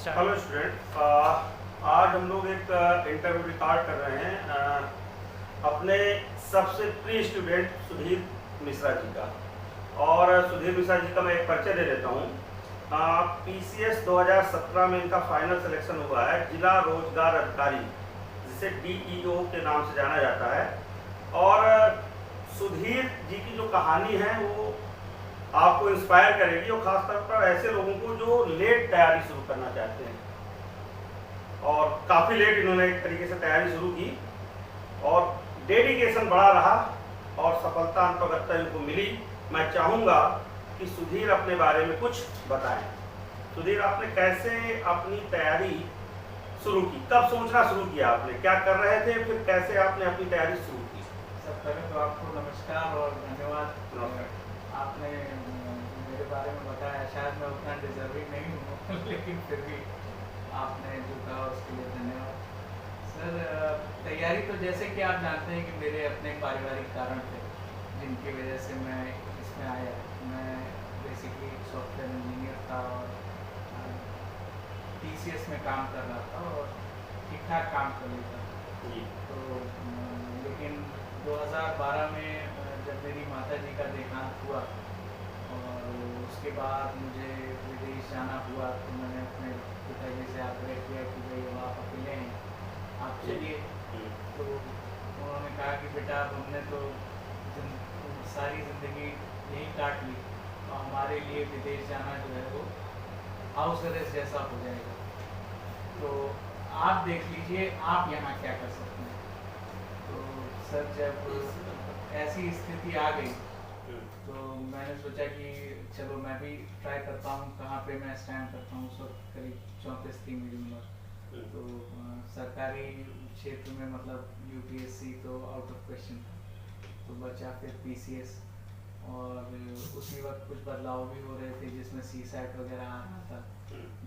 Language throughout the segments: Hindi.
हेलो स्टूडेंट, आज हम लोग एक इंटरव्यू रिकॉर्ड कर रहे हैं अपने सबसे प्रिय स्टूडेंट सुधीर मिश्रा जी का। और सुधीर मिश्रा जी का मैं एक परिचय दे देता हूँ। PCS 2017 में इनका फाइनल सिलेक्शन हुआ है, जिला रोजगार अधिकारी, जिसे DEO के नाम से जाना जाता है। और सुधीर जी की जो कहानी है वो आपको इंस्पायर करेगी, और खासतौर पर ऐसे लोगों को जो लेट तैयारी शुरू करना चाहते हैं। और काफ़ी लेट इन्होंने एक तरीके से तैयारी शुरू की और डेडिकेशन बड़ा रहा और सफलता अंततः इनको मिली। मैं चाहूँगा कि सुधीर अपने बारे में कुछ बताएं। सुधीर, आपने कैसे अपनी तैयारी शुरू की, कब सोचना शुरू किया आपने, क्या कर रहे थे, फिर कैसे आपने अपनी तैयारी शुरू की? सब पहले तो आपको नमस्कार और धन्यवाद। आपने मेरे बारे में बताया, शायद मैं उतना डिजर्विंग नहीं हूँ लेकिन फिर भी आपने जो कहा उसके लिए धन्यवाद। सर, तैयारी तो जैसे कि आप जानते हैं कि मेरे अपने पारिवारिक कारण थे जिनकी वजह से मैं इसमें आया। मैं बेसिकली एक सॉफ्टवेयर इंजीनियर था और TCS में काम कर रहा था और ठीक ठाक काम कर लेता था। तो लेकिन 2012 में जब मेरी माता जी का देहांत हुआ और उसके बाद मुझे विदेश जाना हुआ, तो मैंने अपने पिताजी से आग्रह किया कि भाई अब आप अकेले हैं, आप चलिए। तो उन्होंने कहा कि बेटा अब हमने तो सारी ज़िंदगी यहीं काट ली, तो हमारे लिए विदेश जाना जो है वो हाउस अरेस्ट जैसा हो जाएगा। तो आप देख लीजिए आप यहाँ क्या कर सकते हैं। तो सर, जब ऐसी स्थिति आ गई तो मैंने सोचा कि चलो मैं भी ट्राई करता हूँ कहाँ पे मैं स्टैंड करता हूँ। उस वक्त करीब 34 थी मेरी उम्र। तो सरकारी क्षेत्र में मतलब UPSC तो आउट ऑफ क्वेश्चन था, तो बचा फिर PCS। और उसी वक्त कुछ बदलाव भी हो रहे थे जिसमें CSAT वगैरह आ रहा था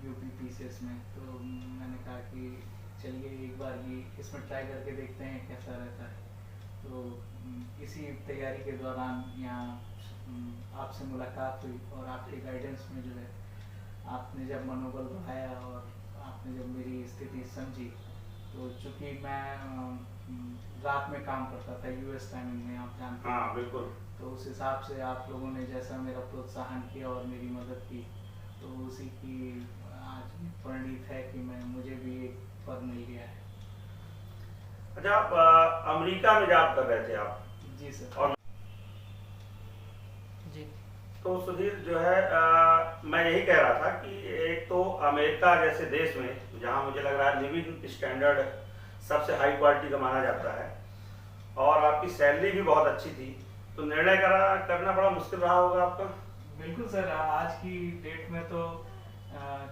UP PCS में। तो मैंने कहा कि चलिए एक बार ये इसमें ट्राई करके देखते हैं कैसा रहता है। तो इसी तैयारी के दौरान यहाँ आपसे मुलाकात हुई और आपके गाइडेंस में जो है आपने जब मनोबल बढ़ाया और आपने जब मेरी स्थिति समझी, तो चूँकि मैं रात में काम करता था US टाइमिंग में, आप जानते हैं। हाँ, बिल्कुल। तो उस हिसाब से आप लोगों ने जैसा मेरा प्रोत्साहन किया और मेरी मदद की, तो उसी की आज परिणीत है कि मुझे भी एक पद मिल गया है। अच्छा, आप अमेरिका में जॉब कर रहे थे आप? जी सर। और जी। तो सुधीर जो है, मैं यही कह रहा था कि एक तो अमेरिका जैसे देश में जहां मुझे लग रहा है लिविंग स्टैंडर्ड सबसे हाई क्वालिटी का माना जाता है और आपकी सैलरी भी बहुत अच्छी थी, तो निर्णय करना बड़ा मुश्किल रहा होगा आपका? बिल्कुल सर, आज की डेट में तो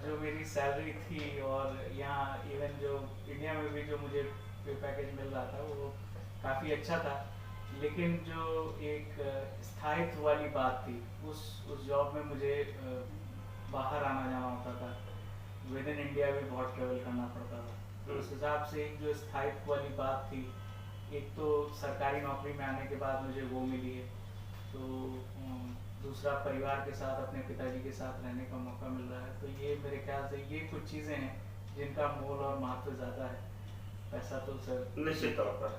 जो मेरी सैलरी थी और यहाँ इवन जो इंडिया में भी जो मुझे पे पैकेज मिल रहा था वो काफ़ी अच्छा था, लेकिन जो एक स्थायित्व वाली बात थी उस जॉब में मुझे बाहर आना जाना होता था। विद इन इंडिया भी बहुत ट्रेवल करना पड़ता था। तो उस हिसाब से एक जो स्थायित्व वाली बात थी, एक तो सरकारी नौकरी में आने के बाद मुझे वो मिली है, तो दूसरा परिवार के साथ अपने पिताजी के साथ रहने का मौका मिल रहा है। तो ये मेरे ख्याल से ये कुछ चीज़ें हैं जिनका मोल और महत्व ज़्यादा है। पैसा तो सर निश्चित तौर पर।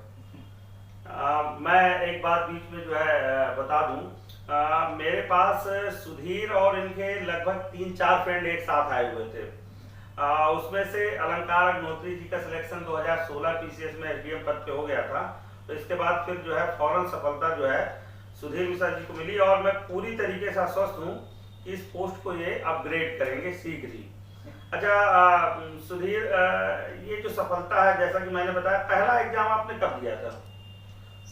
मैं एक बात बीच में जो है बता दूं, मेरे पास सुधीर और इनके लगभग 3-4 फ्रेंड एक साथ आए हुए थे। उसमें से अलंकार अग्नोत्री जी का सिलेक्शन 2016 PCS में SDM पद पे हो गया था। तो इसके बाद फिर जो है फौरन सफलता जो है सुधीर मिश्रा जी को मिली और मैं पूरी तरीके से आश्वस्त हूँ कि इस पोस्ट को ये अपग्रेड करेंगे शीघ्र ही। अच्छा सुधीर, ये जो सफलता है, जैसा कि मैंने बताया, पहला एग्जाम आपने कब दिया था?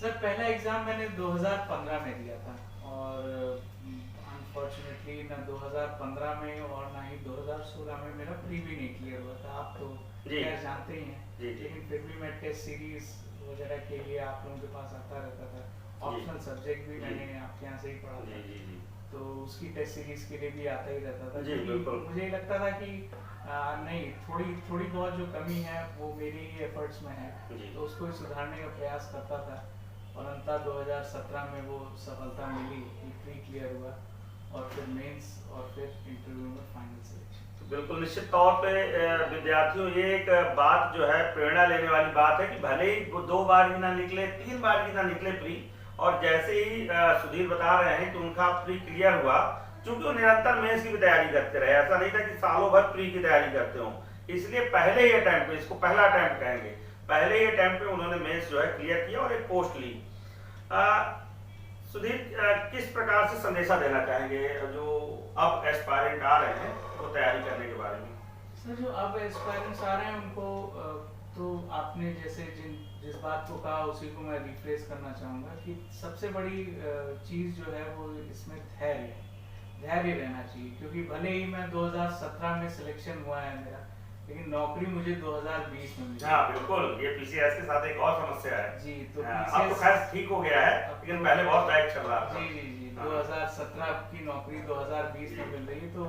सर, पहला एग्ज़ाम मैंने 2015 में दिया था और अनफॉर्चुनेटली ना 2015 में और ना ही 2016 में मेरा प्री भी नहीं क्लियर हुआ था। आप तो खैर जानते ही हैं, लेकिन फिर भी मैं टेस्ट सीरीज वगैरह के लिए आप लोगों के पास आता रहता था। ऑप्शनल सब्जेक्ट भी मैंने आपके यहाँ से ही पढ़ा था, तो उसकी टेस्ट सीरीज के लिए भी आता ही रहता था। मुझे लगता था कि नहीं, थोड़ी बहुत जो कमी है वो मेरी ही एफर्ट्स में है, तो उसको सुधारने का प्रयास करता था। और अंततः 2017 में वो सफलता मिली, प्री क्लियर हुआ और फिर मेंस और फिर इंटरव्यू में फाइनल सिलेक्शन। बिल्कुल निश्चित तौर पे विद्यार्थियों, ये एक बात जो है प्रेरणा लेने वाली बात है कि भले ही वो 2 बार ही ना निकले, 3 बार ही ना निकले प्री, और जैसे ही सुधीर बता रहे हैं कि उनका प्री क्लियर हुआ, चूंकि वो निरंतर मेंस की भी तैयारी करते रहे, ऐसा नहीं था कि सालों भर प्री की तैयारी करते हो, इसलिए पहले ही अटेम्प्ट पे, इसको पहला अटेम्प्ट कहेंगे, पहले ही अटेम्प्ट पे उन्होंने मेंस जो है क्लियर किया और एक पोस्ट ली। सुधीर, किस प्रकार से संदेशा देना चाहेंगे जो अब एस्पायरेंट आ रहे हैं वो तैयारी करने के बारे में? सर, जो अब एस्पायरेंट्स आ रहे हैं उनको तो आपने जैसे जिस बात को कहा उसी को मैं रिफ्रेश करना चाहूँगा कि सबसे बड़ी चीज़ जो है वो इसमें धैर्य रहना चाहिए, क्योंकि भले ही मैं 2017 में सिलेक्शन हुआ है मेरा, लेकिन नौकरी मुझे 2020 में मिली। हाँ बिल्कुल, ये पीसीएस के साथ एक और समस्या है जी, तो अब तो खैर ठीक हो गया है, लेकिन पहले बहुत बैक चल रहा था। जी 2017 की नौकरी 2020 में मिल रही है, तो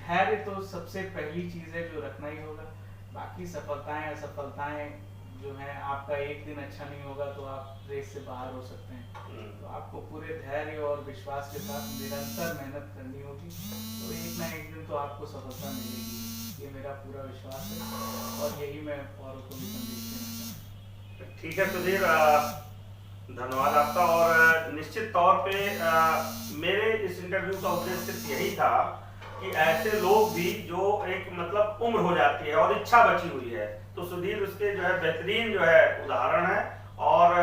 धैर्य तो सबसे पहली चीज है जो रखना ही होगा। बाकी सफलताएं असफलताएं जो हैं, आपका एक दिन अच्छा नहीं होगा तो आप रेस से बाहर हो सकते हैं, तो आपको पूरे धैर्य और विश्वास के साथ निरंतर मेहनत करनी होगी, तो एक ना एक दिन तो आपको सफलता मिलेगी, ये मेरा पूरा विश्वास है और यही मैं औरों को भी संदेश देना चाहूँगा। ठीक है सुधीर, धन्यवाद आपका। और निश्चित तौर पे मेरे इस इंटरव्यू का उद्देश्य सिर्फ यही था कि ऐसे लोग भी जो एक मतलब उम्र हो जाती है और इच्छा बची हुई है, तो सुधीर उसके जो है बेहतरीन जो है उदाहरण है। और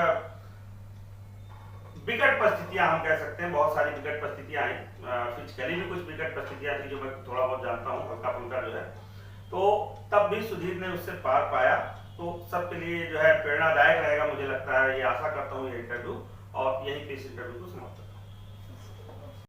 विकट परिस्थितियां हम कह सकते हैं, बहुत सारी विकट परिस्थितियां आई, फिजिकली भी कुछ विकट परिस्थितियां थी जो मैं थोड़ा बहुत जानता हूँ हल्का फुल्का जो है, तो तब भी सुधीर ने उससे पार पाया, तो सबके लिए जो है प्रेरणादायक रहेगा मुझे लगता है, ये आशा करता हूँ ये इंटरव्यू, और यहीं पे इस इंटरव्यू को समाप्त